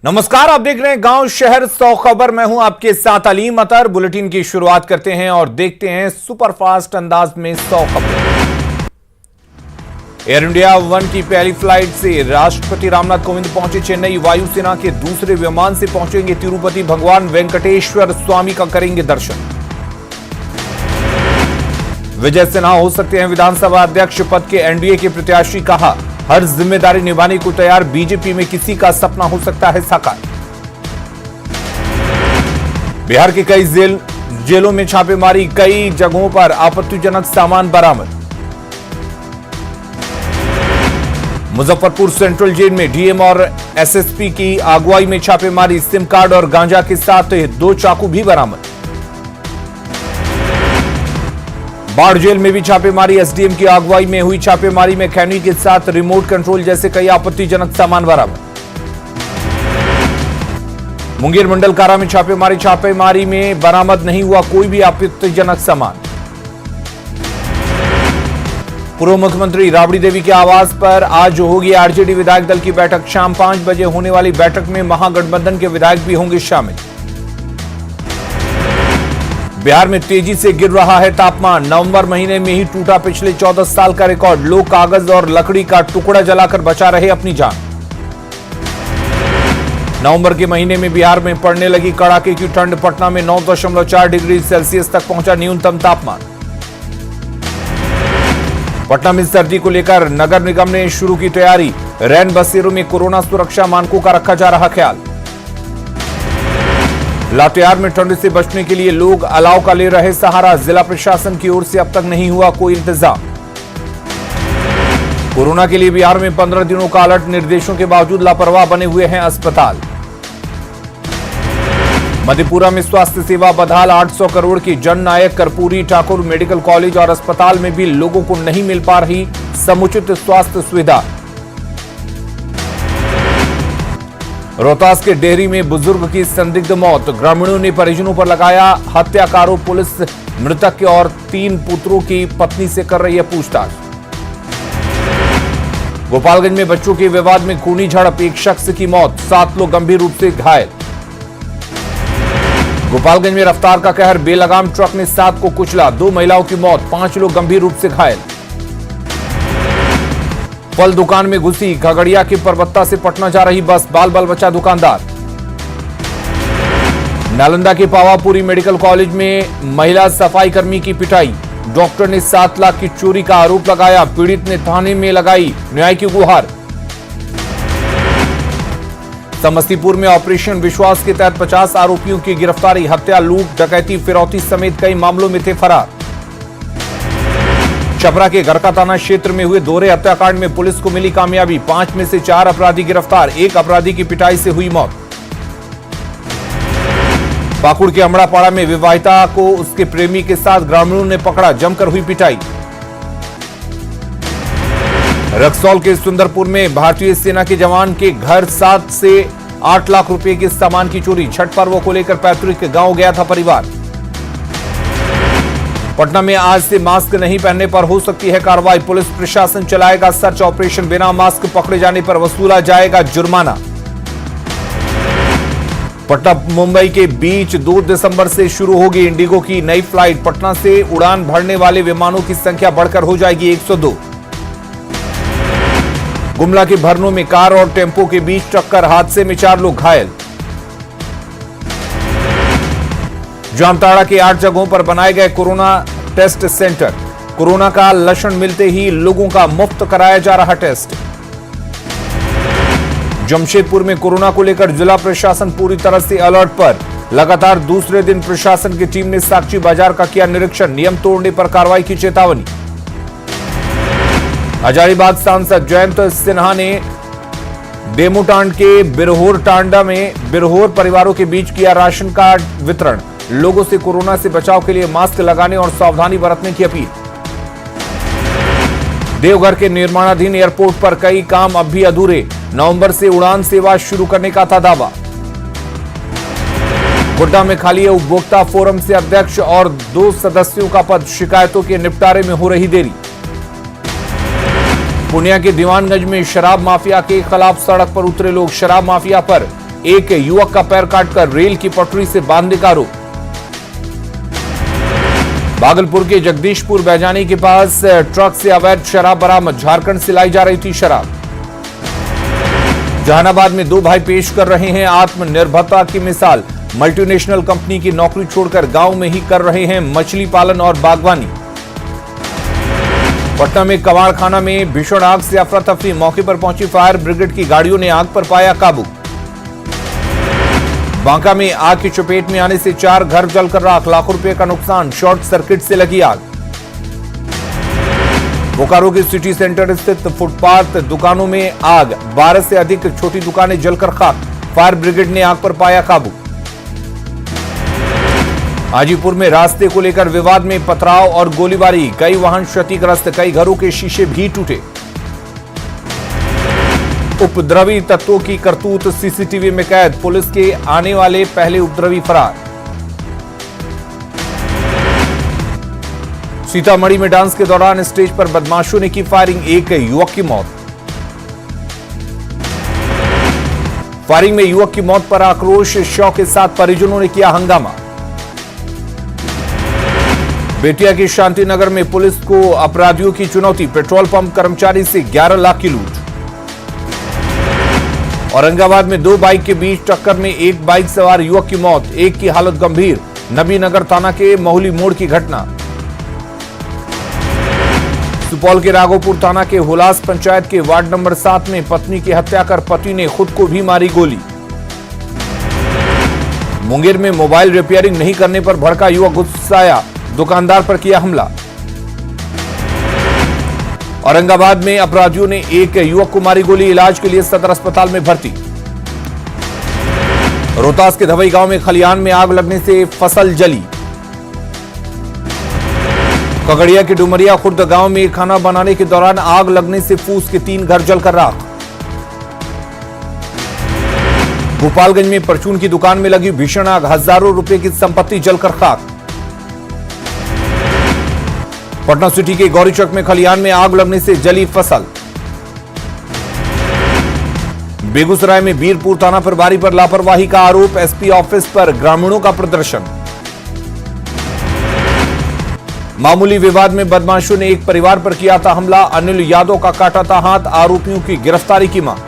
नमस्कार, आप देख रहे हैं गांव शहर 100 खबर। मैं हूं आपके साथ अलीम अतर। बुलेटिन की शुरुआत करते हैं और देखते हैं सुपरफास्ट अंदाज में 100 खबर। एयर इंडिया 1 की पहली फ्लाइट से राष्ट्रपति रामनाथ कोविंद पहुंचे चेन्नई। वायुसेना के दूसरे विमान से पहुंचेंगे तिरुपति। भगवान वेंकटेश्वर स्वामी का करेंगे दर्शन। विजय सिन्हा हो सकते हैं विधानसभा अध्यक्ष पद के एनडीए के प्रत्याशी। कहा, हर जिम्मेदारी निभाने को तैयार। बीजेपी में किसी का सपना हो सकता है साकार। बिहार के कई जेलों में छापेमारी, कई जगहों पर आपत्तिजनक सामान बरामद। मुजफ्फरपुर सेंट्रल जेल में डीएम और एसएसपी की अगुवाई में छापेमारी। सिम कार्ड और गांजा के साथ 2 चाकू भी बरामद। बाढ़ जेल में भी छापेमारी। एसडीएम की अगुवाई में हुई छापेमारी में खैनी के साथ रिमोट कंट्रोल जैसे कई आपत्तिजनक सामान बरामद। मुंगेर मंडल कारा में छापेमारी में बरामद नहीं हुआ कोई भी आपत्तिजनक सामान। पूर्व मुख्यमंत्री राबड़ी देवी के आवास पर आज होगी आरजेडी विधायक दल की बैठक। शाम 5 बजे होने वाली बैठक में महागठबंधन के विधायक भी होंगे शामिल। बिहार में तेजी से गिर रहा है तापमान। नवंबर महीने में ही टूटा पिछले 14 साल का रिकॉर्ड। लोग कागज और लकड़ी का टुकड़ा जलाकर बचा रहे अपनी जान। नवंबर के महीने में बिहार में पड़ने लगी कड़ाके की ठंड। पटना में 9.4 डिग्री सेल्सियस तक पहुंचा न्यूनतम तापमान। पटना में सर्दी को लेकर नगर निगम ने शुरू की तैयारी। रैन बसेरों में कोरोना सुरक्षा मानकों का रखा जा रहा ख्याल। लातेहार में ठंड से बचने के लिए लोग अलाव का ले रहे सहारा। जिला प्रशासन की ओर से अब तक नहीं हुआ कोई इंतजाम। कोरोना के लिए बिहार में 15 दिनों का अलर्ट। निर्देशों के बावजूद लापरवाह बने हुए हैं अस्पताल। मधेपुरा में स्वास्थ्य सेवा बदहाल। 800 करोड़ की जननायक कर्पूरी ठाकुर मेडिकल कॉलेज और अस्पताल में भी लोगों को नहीं मिल पा रही समुचित स्वास्थ्य सुविधा। रोहतास के डेहरी में बुजुर्ग की संदिग्ध मौत। ग्रामीणों ने परिजनों पर लगाया हत्या का आरोप। पुलिस मृतक के और 3 पुत्रों की पत्नी से कर रही है पूछताछ। गोपालगंज में बच्चों के विवाद में खूनी झड़प। एक शख्स की मौत, 7 लोग गंभीर रूप से घायल। गोपालगंज में रफ्तार का कहर। बेलगाम ट्रक ने 7 को कुचला। 2 महिलाओं की मौत, 5 लोग गंभीर रूप से घायल। फल दुकान में घुसी। खगड़िया के परबत्ता से पटना जा रही बस। बाल बाल बचा दुकानदार। नालंदा के पावापुरी मेडिकल कॉलेज में महिला सफाई कर्मी की पिटाई। डॉक्टर ने 7 लाख की चोरी का आरोप लगाया। पीड़ित ने थाने में लगाई न्याय की गुहार। समस्तीपुर में ऑपरेशन विश्वास के तहत 50 आरोपियों की गिरफ्तारी। हत्या, लूट, डकैती, फिरौती समेत कई मामलों में थे फरार। छपरा के गरका थाना क्षेत्र में हुए दोहरे हत्याकांड में पुलिस को मिली कामयाबी। 5 में से 4 अपराधी गिरफ्तार। 1 अपराधी की पिटाई से हुई मौत। पाकुड़ के अमड़ापाड़ा में विवाहिता को उसके प्रेमी के साथ ग्रामीणों ने पकड़ा। जमकर हुई पिटाई। रक्सौल के सुंदरपुर में भारतीय सेना के जवान के घर 7 से 8 लाख रुपए के सामान की चोरी। छठ पर्व को लेकर पैतृक गांव गया था परिवार। पटना में आज से मास्क नहीं पहनने पर हो सकती है कार्रवाई। पुलिस प्रशासन चलाएगा सर्च ऑपरेशन। बिना मास्क पकड़े जाने पर वसूला जाएगा जुर्माना। पटना मुंबई के बीच 2 दिसंबर से शुरू होगी इंडिगो की नई फ्लाइट। पटना से उड़ान भरने वाले विमानों की संख्या बढ़कर हो जाएगी 102। गुमला के भरनों में कार और टेम्पो के बीच टक्कर। हादसे में 4 लोग घायल। जामताड़ा के 8 जगहों पर बनाए गए कोरोना टेस्ट सेंटर। कोरोना का लक्षण मिलते ही लोगों का मुफ्त कराया जा रहा टेस्ट। जमशेदपुर में कोरोना को लेकर जिला प्रशासन पूरी तरह से अलर्ट पर। लगातार दूसरे दिन प्रशासन की टीम ने साक्षी बाजार का किया निरीक्षण। नियम तोड़ने पर कार्रवाई की चेतावनी। हजारीबाग सांसद जयंत सिन्हा ने डेमोटांड के बिरहोर टांडा में बिरहोर परिवारों के बीच किया राशन कार्ड वितरण। लोगों से कोरोना से बचाव के लिए मास्क लगाने और सावधानी बरतने की अपील। देवघर के निर्माणाधीन एयरपोर्ट पर कई काम अब भी अधूरे। नवंबर से उड़ान सेवा शुरू करने का था दावा। गोड्डा में खाली है उपभोक्ता फोरम से अध्यक्ष और 2 सदस्यों का पद। शिकायतों के निपटारे में हो रही देरी। पूर्णिया के दीवानगंज में शराब माफिया के खिलाफ सड़क पर उतरे लोग। शराब माफिया पर एक युवक का पैर काटकर रेल की पटरी से बांधने का आरोप। भागलपुर के जगदीशपुर बैजानी के पास ट्रक से अवैध शराब बरामद, झारखंड से लाई जा रही थी शराब। जहानाबाद में दो भाई पेश कर रहे हैं आत्मनिर्भरता की मिसाल, मल्टीनेशनल कंपनी की नौकरी छोड़कर गांव में ही कर रहे हैं मछली पालन और बागवानी। पटना में कबाड़खाना में भीषण आग से अफरा तफरी, मौके पर पहुंची फायर ब्रिगेड की गाड़ियों ने आग पर पाया काबू। बांका में आग की चपेट में आने से 4 घर जलकर राख, लाखों रुपए का नुकसान, शॉर्ट सर्किट से लगी आग। बोकारो के सिटी सेंटर स्थित फुटपाथ दुकानों में आग, 12 से अधिक छोटी दुकानें जलकर खाक, फायर ब्रिगेड ने आग पर पाया काबू। हाजीपुर में रास्ते को लेकर विवाद में पथराव और गोलीबारी, कई वाहन क्षतिग्रस्त, कई घरों के शीशे भी टूटे। उपद्रवी तत्वों की करतूत सीसीटीवी में कैद, पुलिस के आने वाले पहले उपद्रवी फरार। सीतामढ़ी में डांस के दौरान स्टेज पर बदमाशों ने की फायरिंग, एक युवक की मौत। फायरिंग में युवक की मौत पर आक्रोश, शव के साथ परिजनों ने किया हंगामा। बेतिया के शांतिनगर में पुलिस को अपराधियों की चुनौती, पेट्रोल पंप कर्मचारी से 11 लाख की लूट। औरंगाबाद में दो बाइक के बीच टक्कर में एक बाइक सवार युवक की मौत, एक की हालत गंभीर, नबीनगर थाना के महुली मोड़ की घटना। सुपौल के राघोपुर थाना के हुलास पंचायत के वार्ड नंबर 7 में पत्नी की हत्या कर पति ने खुद को भी मारी गोली। मुंगेर में मोबाइल रिपेयरिंग नहीं करने पर भड़का युवक, गुस्साया, दुकानदार पर किया हमला। औरंगाबाद में अपराधियों ने एक युवक को मारी गोली, इलाज के लिए सदर अस्पताल में भर्ती। रोहतास के धवई गांव में खलिहान में आग लगने से फसल जली। खगड़िया के डुमरिया खुर्द गांव में खाना बनाने के दौरान आग लगने से फूस के 3 घर जलकर राख। गोपालगंज में परचून की दुकान में लगी भीषण आग, हजारों रुपए की संपत्ति जलकर खाक। पटना सिटी के गौरीचक में खलिहान में आग लगने से जली फसल। बेगूसराय में बीरपुर थाना प्रभारी पर लापरवाही का आरोप, एसपी ऑफिस पर ग्रामीणों का प्रदर्शन। मामूली विवाद में बदमाशों ने एक परिवार पर किया था हमला, अनिल यादव का काटा था हाथ, आरोपियों की गिरफ्तारी की मांग।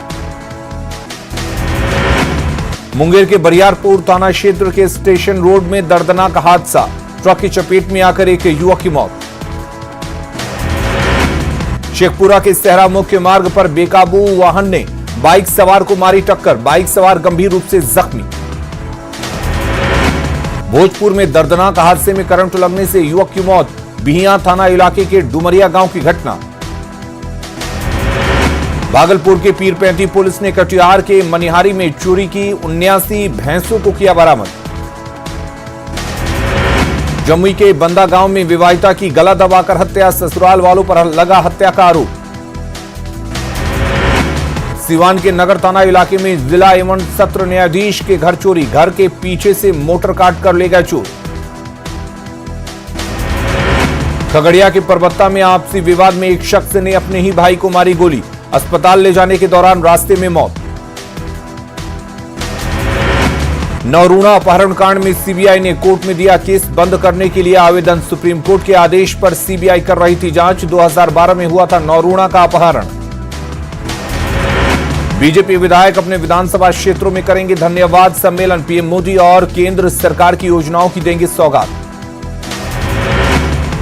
मुंगेर के बरियारपुर थाना क्षेत्र के स्टेशन रोड में दर्दनाक हादसा, ट्रक की चपेट में आकर एक युवक की मौत। शेखपुरा के सहरा मुख्य मार्ग पर बेकाबू वाहन ने बाइक सवार को मारी टक्कर, बाइक सवार गंभीर रूप से जख्मी। भोजपुर में दर्दनाक हादसे में करंट लगने से युवक की मौत, बिहिया थाना इलाके के डुमरिया गांव की घटना। भागलपुर के पीरपैंती पुलिस ने कटिहार के मनिहारी में चोरी की 79 भैंसों को किया बरामद। जमुई के बंदा गांव में विवाहिता की गला दबाकर हत्या, ससुराल वालों पर लगा हत्या का आरोप। सिवान के नगर थाना इलाके में जिला एवं सत्र न्यायाधीश के घर चोरी, घर के पीछे से मोटर काट कर ले गए चोर। खगड़िया के परबत्ता में आपसी विवाद में एक शख्स ने अपने ही भाई को मारी गोली, अस्पताल ले जाने के दौरान रास्ते में मौत। नौरूणा अपहरण कांड में सीबीआई ने कोर्ट में दिया केस बंद करने के लिए आवेदन, सुप्रीम कोर्ट के आदेश पर सीबीआई कर रही थी जांच। 2012 में हुआ था नौरूणा का अपहरण। बीजेपी विधायक अपने विधानसभा क्षेत्रों में करेंगे धन्यवाद सम्मेलन, पीएम मोदी और केंद्र सरकार की योजनाओं की देंगे सौगात।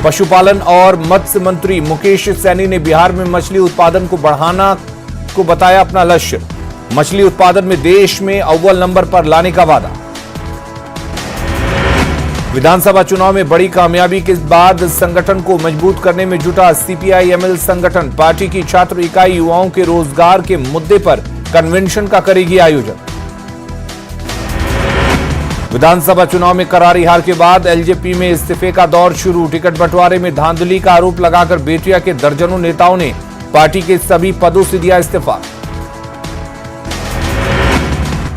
पशुपालन और मत्स्य मंत्री मुकेश सैनी ने बिहार में मछली उत्पादन को बढ़ाना को बताया अपना लक्ष्य, मछली उत्पादन में देश में अव्वल नंबर पर लाने का वादा। विधानसभा चुनाव में बड़ी कामयाबी के बाद संगठन को मजबूत करने में जुटा सीपीआई-एमएल संगठन, पार्टी की छात्र इकाई युवाओं के रोजगार के मुद्दे पर कन्वेंशन का करेगी आयोजन। विधानसभा चुनाव में करारी हार के बाद एलजेपी में इस्तीफे का दौर शुरू, टिकट बंटवारे में धांधली का आरोप लगाकर बेतिया के दर्जनों नेताओं ने पार्टी के सभी पदों से दिया इस्तीफा।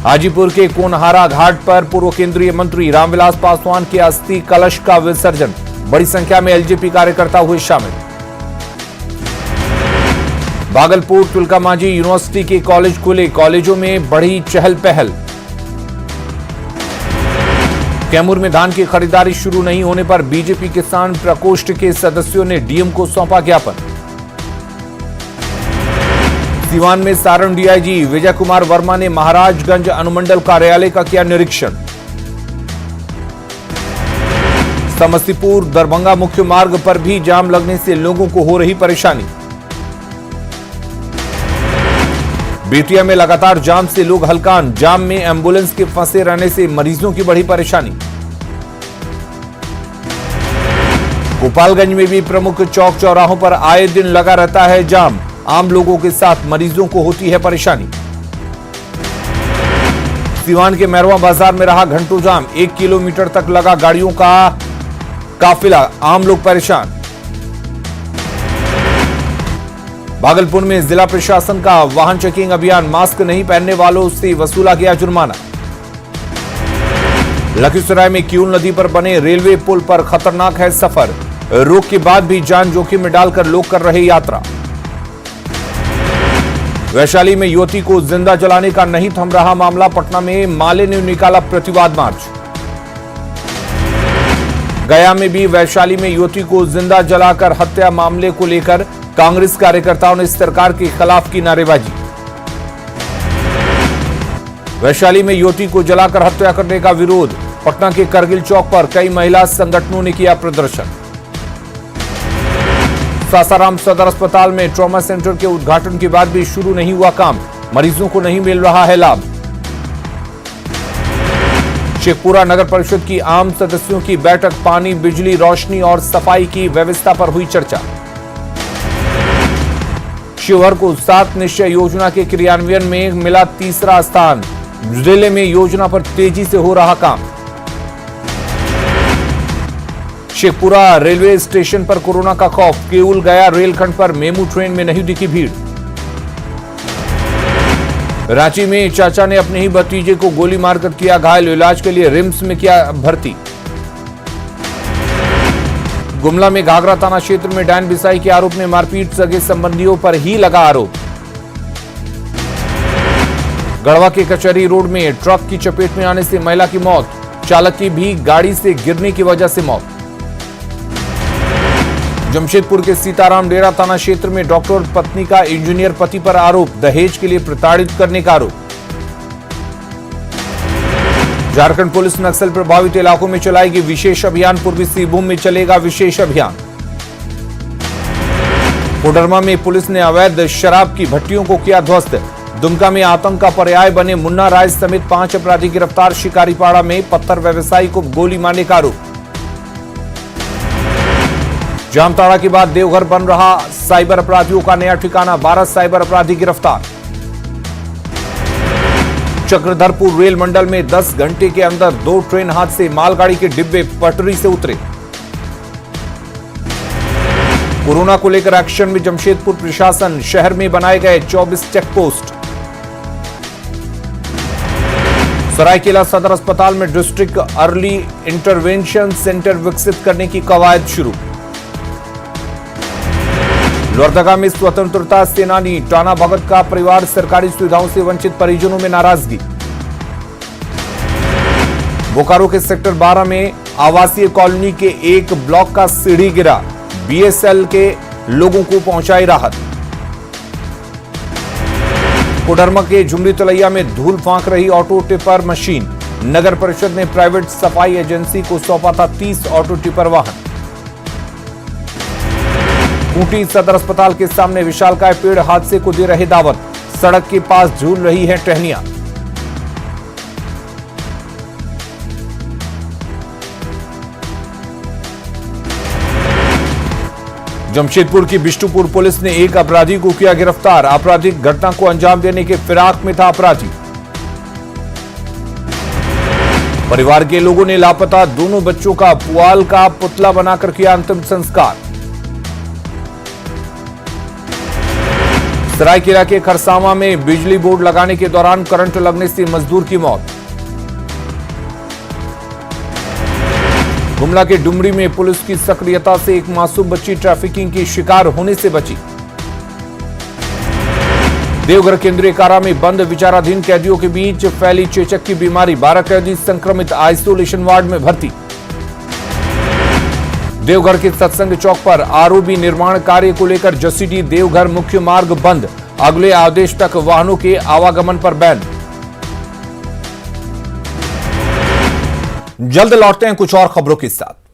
हाजीपुर के कोनहारा घाट पर पूर्व केंद्रीय मंत्री रामविलास पासवान के अस्थि कलश का विसर्जन, बड़ी संख्या में एलजेपी कार्यकर्ता हुए शामिल। भागलपुर तिलका मांझी यूनिवर्सिटी के कॉलेज खुले, कॉलेजों में बढ़ी चहल पहल, कैमूर में धान की खरीदारी शुरू नहीं होने पर बीजेपी किसान प्रकोष्ठ के सदस्यों ने डीएम को सौंपा ज्ञापन। सीवान में सारण डीआईजी विजय कुमार वर्मा ने महाराजगंज अनुमंडल कार्यालय का किया निरीक्षण। समस्तीपुर दरभंगा मुख्य मार्ग पर भी जाम लगने से लोगों को हो रही परेशानी। बेतिया में लगातार जाम से लोग हलकान, जाम में एंबुलेंस के फंसे रहने से मरीजों की बढ़ी परेशानी। गोपालगंज में भी प्रमुख चौक चौराहों पर आए दिन लगा रहता है जाम, आम लोगों के साथ मरीजों को होती है परेशानी। सीवान के मैरवा बाजार में रहा घंटों जाम, 1 किलोमीटर तक लगा गाड़ियों का काफिला, आम लोग परेशान। भागलपुर में जिला प्रशासन का वाहन चेकिंग अभियान, मास्क नहीं पहनने वालों से वसूला गया जुर्माना। लखीसराय में किऊल नदी पर बने रेलवे पुल पर खतरनाक है सफर, रोक के बाद भी जान जोखिम में डालकर लोग कर रहे यात्रा। वैशाली में युवती को जिंदा जलाने का नहीं थम रहा मामला, पटना में माले ने निकाला प्रतिवाद मार्च। गया में भी वैशाली में युवती को जिंदा जलाकर हत्या मामले को लेकर कांग्रेस कार्यकर्ताओं ने सरकार के खिलाफ की नारेबाजी। वैशाली में युवती को जलाकर हत्या करने का विरोध, पटना के करगिल चौक पर कई महिला संगठनों ने किया प्रदर्शन। सासाराम सदर अस्पताल में ट्रॉमा सेंटर के उद्घाटन के बाद भी शुरू नहीं हुआ काम, मरीजों को नहीं मिल रहा है लाभ। शेखपुरा नगर परिषद की आम सदस्यों की बैठक, पानी, बिजली, रोशनी और सफाई की व्यवस्था पर हुई चर्चा। शिवहर को 7 निश्चय योजना के क्रियान्वयन में मिला तीसरा स्थान, जिले में योजना पर तेजी से हो रहा काम। शेखपुरा रेलवे स्टेशन पर कोरोना का खौफ, किऊल गया रेलखंड पर मेमू ट्रेन में नहीं दिखी भीड़। रांची में चाचा ने अपने ही भतीजे को गोली मारकर किया घायल, इलाज के लिए रिम्स में किया भर्ती। गुमला में घाघरा थाना क्षेत्र में डायन बिसाई के आरोप में मारपीट, सगे संबंधियों पर ही लगा आरोप। गढ़वा के कचहरी रोड में ट्रक की चपेट में आने से महिला की मौत, चालक की भी गाड़ी से गिरने की वजह से मौत। जमशेदपुर के सीताराम डेरा थाना क्षेत्र में डॉक्टर पत्नी का इंजीनियर पति पर आरोप, दहेज के लिए प्रताड़ित करने का आरोप। झारखंड पुलिस नक्सल प्रभावित इलाकों में चलाएगी विशेष अभियान, पूर्वी सिंहभूम में चलेगा विशेष अभियान। कोडरमा में पुलिस ने अवैध शराब की भट्टियों को किया ध्वस्त। दुमका में आतंक का पर्याय बने मुन्ना राय समेत 5 अपराधी गिरफ्तार। शिकारीपाड़ा में पत्थर व्यवसायी को गोली मारने का आरोप। जामताड़ा के बाद देवघर बन रहा साइबर अपराधियों का नया ठिकाना, 12 साइबर अपराधी गिरफ्तार। चक्रधरपुर रेल मंडल में 10 घंटे के अंदर 2 ट्रेन हादसे, मालगाड़ी के डिब्बे पटरी से उतरे। कोरोना को लेकर एक्शन में जमशेदपुर प्रशासन, शहर में बनाए गए 24 चेक पोस्ट। सरायकेला सदर अस्पताल में डिस्ट्रिक्ट अर्ली इंटरवेंशन सेंटर विकसित करने की कवायद शुरू। लोहरदगा में स्वतंत्रता सेनानी टाना भगत का परिवार सरकारी सुविधाओं से वंचित, परिजनों में नाराजगी। बोकारो के सेक्टर 12 में आवासीय कॉलोनी के एक ब्लॉक का सीढ़ी गिरा, बीएसएल के लोगों को पहुंचाई राहत। कोडरमा के झुमरी तलैया में धूल फांक रही ऑटो टिपर मशीन, नगर परिषद ने प्राइवेट सफाई एजेंसी को सौंपा था 30 ऑटो टिपर वाहन। खूंटी सदर अस्पताल के सामने विशालकाय पेड़ हादसे को दे रहे दावत, सड़क के पास झूल रही है टहनियां। जमशेदपुर की बिष्टुपुर पुलिस ने एक अपराधी को किया गिरफ्तार, आपराधिक घटना को अंजाम देने के फिराक में था अपराधी। परिवार के लोगों ने लापता दोनों बच्चों का पुआल का पुतला बनाकर किया अंतिम संस्कार। सरायकेला के खरसावां में बिजली बोर्ड लगाने के दौरान करंट लगने से मजदूर की मौत। गुमला के डुमरी में पुलिस की सक्रियता से एक मासूम बच्ची ट्रैफिकिंग की शिकार होने से बची। देवघर केंद्रीय कारा में बंद विचाराधीन कैदियों के बीच फैली चेचक की बीमारी, 12 कैदी संक्रमित, आइसोलेशन वार्ड में भर्ती। देवघर के सत्संग चौक पर आरओबी निर्माण कार्य को लेकर जसीडीह देवघर मुख्य मार्ग बंद, अगले आदेश तक वाहनों के आवागमन पर बैन। जल्द लौटते हैं कुछ और खबरों के साथ।